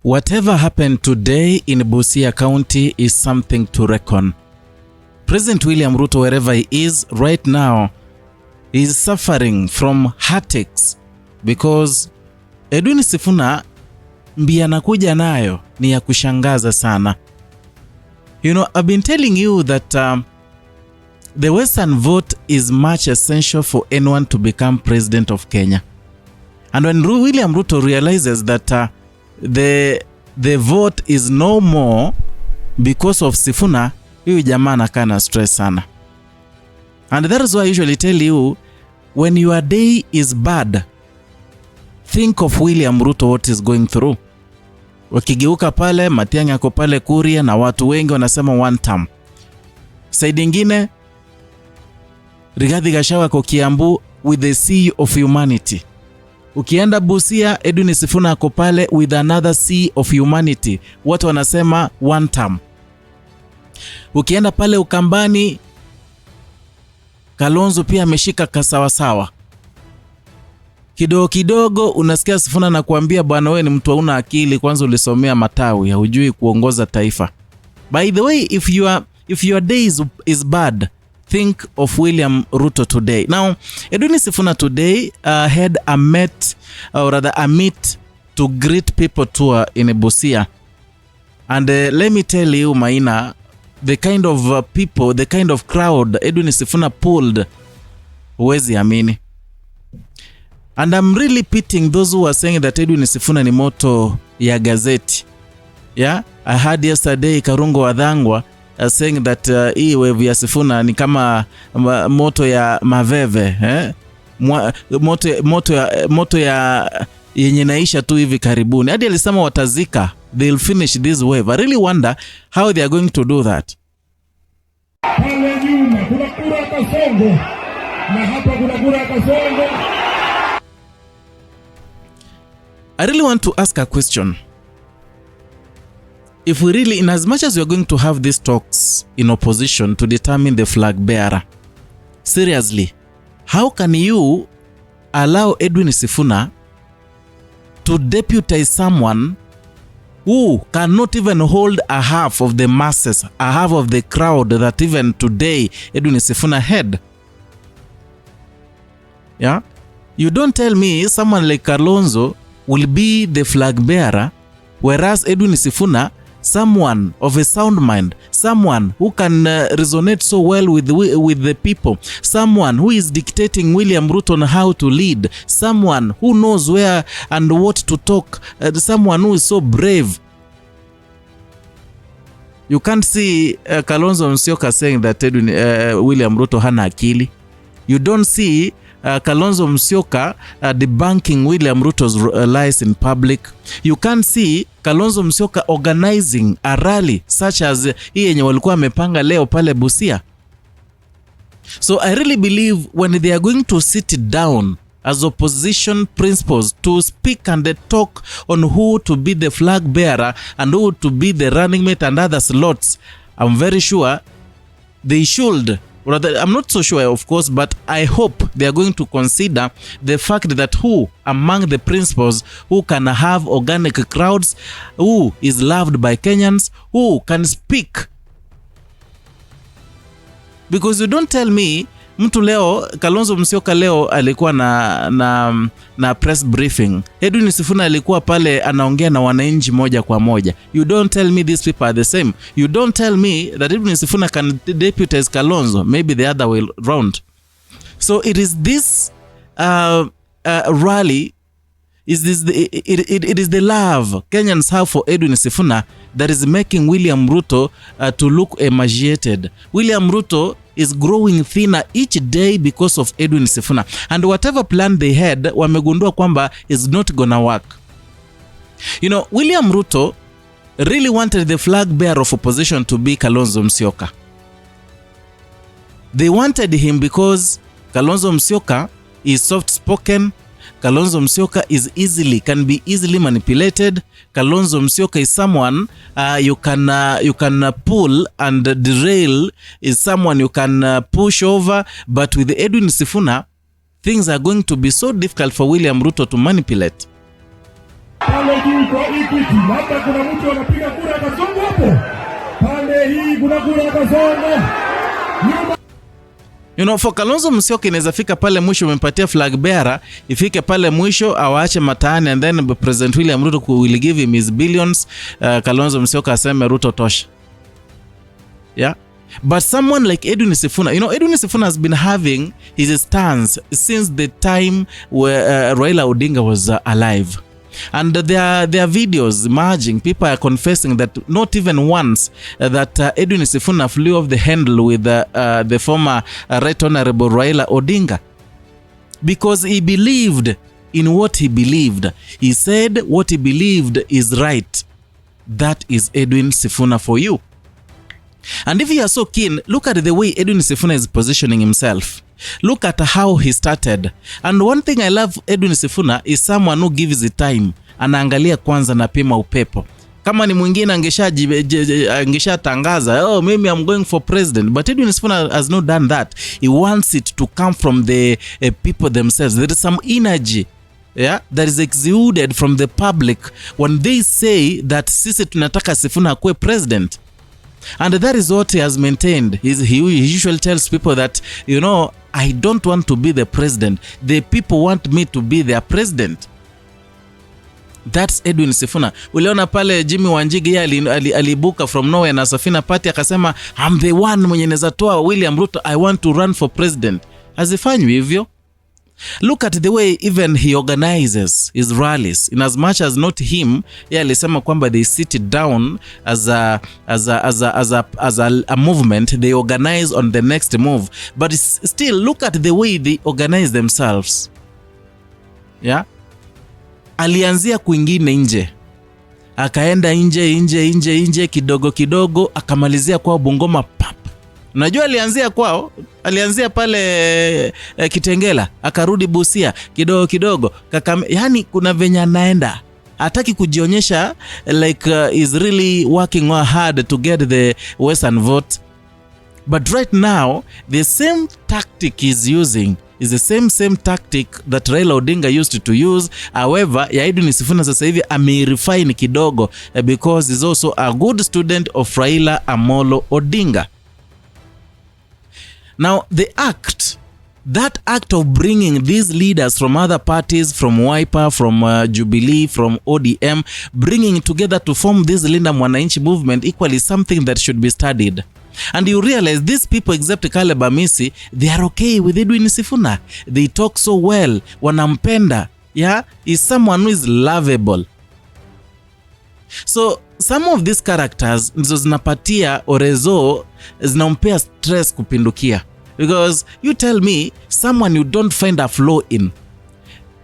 Whatever happened today in Busia County is something to reckon. President William Ruto, wherever he is right now, is suffering from heartaches because Edwin Sifuna mbi anakuja nayo ni ya kushangaza sana. You know, I've been telling you that the Western vote is much essential for anyone to become president of Kenya. And when William Ruto realizes that the vote is no more because of Sifuna, huyu jamaa anakaa na stress sana. And that is why I usually tell you, when your day is bad, think of William Ruto, what is going through. Wakigeuka pale, Matiang'i ako pale Kuria na watu wengi wanasema one term. Side ingine, Rigathi Gachagua ako Kiambu with the sea of humanity. Ukienda Busia, Edwin Sifuna ako pale with another sea of humanity. Watu wanasema one term. Ukienda pale Ukambani, Kalonzo pia ameshika kasawasawa. Kidogo kidogo unasikia Sifuna na kuambia bwana wewe ni mtu hauna akili, kwanza ulisomea matawi, hujui kuongoza taifa. By the way, if your day is bad, think of William Ruto today. Now, Edwin Sifuna today had a meet to greet people tour in Busia. And let me tell you, Maina, the kind of people, the kind of crowd Edwin Sifuna pulled, huwezi amini. And I'm really pitying those who are saying that Edwin Sifuna ni moto ya gazeti. Yeah, I heard yesterday Karungo Wadhangwa saying that hii wave ya Sifuna ni kama moto ya maveve, moto ya yenye naisha tu hivi karibuni. Hadi alisema watazika, they'll finish this wave. I really wonder how they are going to do that. Pale nyuma kuna kura Kasongo na hapa kuna kura Kasongo. I really want to ask a question. If we really, in as much as we are going to have these talks in opposition to determine the flag bearer, seriously, how can you allow Edwin Sifuna to deputize someone who cannot even hold a half of the masses, a half of the crowd that even today Edwin Sifuna had? Yeah? You don't tell me someone like Kalonzo will be the flag bearer, whereas Edwin Sifuna, someone of a sound mind, someone who can resonate so well with the people, someone who is dictating William Ruto on how to lead, someone who knows where and what to talk, someone who is so brave. You can't see Kalonzo Musyoka saying that William Ruto hana akili. You don't see Kalonzo Musyoka debunking William Ruto's lies in public. You can't see Kalonzo Musyoka organizing a rally such as hii yenye walikuwa wamepanga leo pale Busia. So I really believe when they are going to sit down as opposition principals to speak and talk on who to be the flag bearer and who to be the running mate and other slots, I'm very sure they should. Rather, I'm not so sure, of course, but I hope they are going to consider the fact that who among the principals who can have organic crowds, who is loved by Kenyans, who can speak. Because you don't tell me, mtu leo, Kalonzo Musyoka leo alikuwa na press briefing. Edwin Sifuna alikuwa pale anaongea na wananchi moja kwa moja. You don't tell me these people are the same. You don't tell me that Edwin Sifuna can deputize Kalonzo, maybe the other way round. So it is this rally, it is the love Kenyans have for Edwin Sifuna that is making William Ruto to look emaciated. William Ruto is growing thinner each day because of Edwin Sifuna. And whatever plan they had, wamegundua kwamba is not gonna work. You know, William Ruto really wanted the flag bearer of opposition to be Kalonzo Musyoka. They wanted him because Kalonzo Musyoka is soft-spoken. Kalonzo Musyoka can be easily manipulated. Kalonzo Musyoka is someone you can pull and derail, is someone you can push over. But with Edwin Sifuna, things are going to be so difficult for William Ruto to manipulate. Pale juu kwa Equity, labda kuna mtu anapiga kura Kasongo hapo. Pande hii kuna kura Kasongo. You know, for Kalonzo Musyoka inaweza fika pale mwisho umempatia flag bearer, ifike pale mwisho awaache mataani and then President William Ruto will give him his billions. Kalonzo Musyoka aseme Ruto tosha. Yeah. But someone like Edwin Sifuna, you know, Edwin Sifuna has been having his stance since the time where Raila Odinga was alive. And there are videos emerging, people are confessing that not even once that Edwin Sifuna flew off the handle with the former Right Honorable Raila Odinga. Because he believed in what he believed. He said what he believed is right. That is Edwin Sifuna for you. And if you are so keen, look at the way Edwin Sifuna is positioning himself. Look at how he started. And one thing I love Edwin Sifuna is someone who gives it time. Anaangalia kwanza na pima upepo. Kama ni mwingine angesha tangaza, oh, maybe I'm going for president. But Edwin Sifuna has not done that. He wants it to come from the people themselves. There is some energy, yeah, that is exuded from the public when they say that sisi tunataka Sifuna akuwe president. And that is what he has maintained. He usually tells people that, you know, I don't want to be the president. The people want me to be their president. That's Edwin Sifuna. Uliona pale Jimmy Wanjigi alibuka from nowhere na Safina Party akasema I'm the one mwenye naweza toa William Ruto, I want to run for president. Hazifanywi hivyo. Look at the way even he organizes his rallies. In as much as not him, alisema kwamba they sit it down as a movement, they organize on the next move. But still, look at the way they organize themselves. Yeah? Alianzia kwingine nje. Akaenda nje kidogo akamalizia kwa Bungoma pap. Unajua alianzia pale Kitengela, akarudi Busia kidogo. Yani kuna venye anaenda. Hataki kujionyesha like is really working hard to get the Western vote. But right now, the same tactic he's using is the same tactic that Raila Odinga used to use. However, ya Edwin Sifuna sasa hivi amerefine kidogo because he's also a good student of Raila Amolo Odinga. Now, that act of bringing these leaders from other parties, from Wiper, from Jubilee, from ODM, bringing together to form this Linda Mwananchi movement equally something that should be studied. And you realize these people, except Caleb Amisi, they are okay with Edwin Sifuna. They talk so well. Wanampenda. Yeah? Is someone who is lovable. So, some of these characters ndizo zinapatia Orezo zinampea stress kupindukia. Because you tell me someone you don't find a flaw in.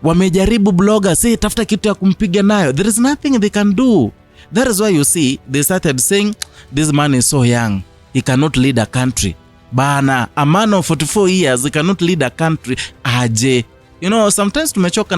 Wamejaribu blogger, say tafuta kitu ya kumpiga nayo. There is nothing they can do. That is why you see they started saying this man is so young. He cannot lead a country. Bana, a man of 44 years, he cannot lead a country. Aje. You know, sometimes tumechoka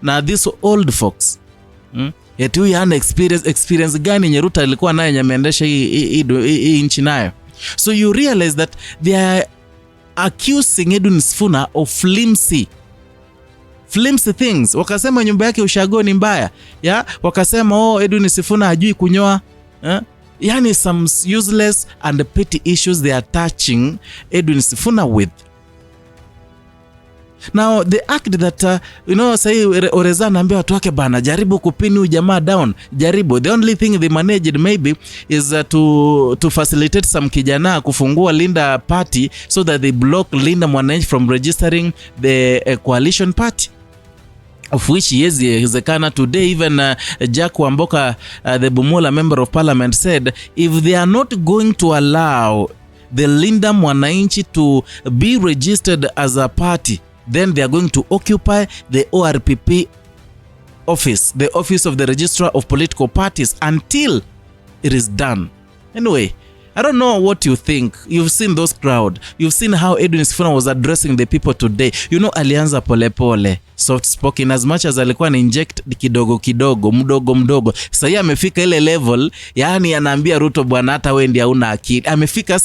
na these old folks. Yet huyu hana experience gani nye Ruto alikuwa nayo nyameendesha hii nchi nayo. So you realize that they are accusing Edwin Sifuna of flimsy things. Wakasema nyumba yake ushago ni mbaya. Yeah? Wakasema Edwin Sifuna hajui kunyoa. Yani some useless and petty issues they are touching Edwin Sifuna with. Now the act that you know, say Oreza anaambia watu wake bana jaribu kupini jamaa down, jaribu. The only thing they managed maybe is to facilitate some kijana kufungua Linda party so that they block Linda Mwananchi from registering the coalition party, of which yezekana today. Even Jack Wamboka, the Bumula member of parliament, said if they are not going to allow the Linda Mwananchi to be registered as a party, then they are going to occupy the ORPP office, the office of the Registrar of Political Parties, until it is done. Anyway, I don't know what you think. You've seen those crowd. You've seen how Edwin Sifuna was addressing the people today. You know, alianza pole, soft spoken, as much as alikuwa na inject kidogo, mdogo. Sasa amefika ile level, yani anaambia Ruto bwana hata wewe ndiye huna akili.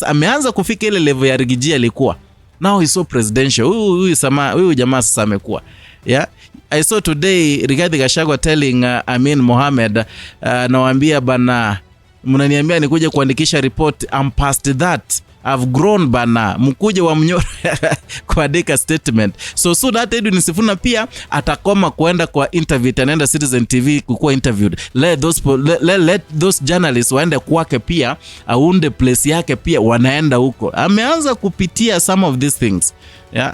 Ameanza kufika ile level ya Rigiji alikuwa. Now he's so presidential. Huyu jamaa sasa amekuwa. Yeah? I saw today Rigathi Gachagua telling Amin Mohamed, nawaambia bana, mnaniambia nikuje kuandikisha report, I'm past that, I've grown bana, mkuje wa mnyoro kuandika statement. So that Edwin Sifuna pia atakoma kuenda kwa interview, anaenda Citizen TV kukuwa interviewed. Let those journalists waende kwake pia, aunde place yake pia, wanaenda huko. Ameanza kupitia some of these things. Yeah.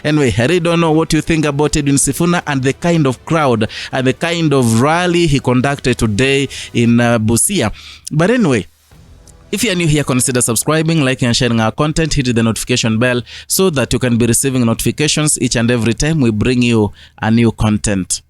Anyway, I really don't know what you think about Edwin Sifuna and the kind of crowd and the kind of rally he conducted today in Busia. But anyway, if you are new here, consider subscribing, liking and sharing our content. Hit the notification bell so that you can be receiving notifications each and every time we bring you a new content.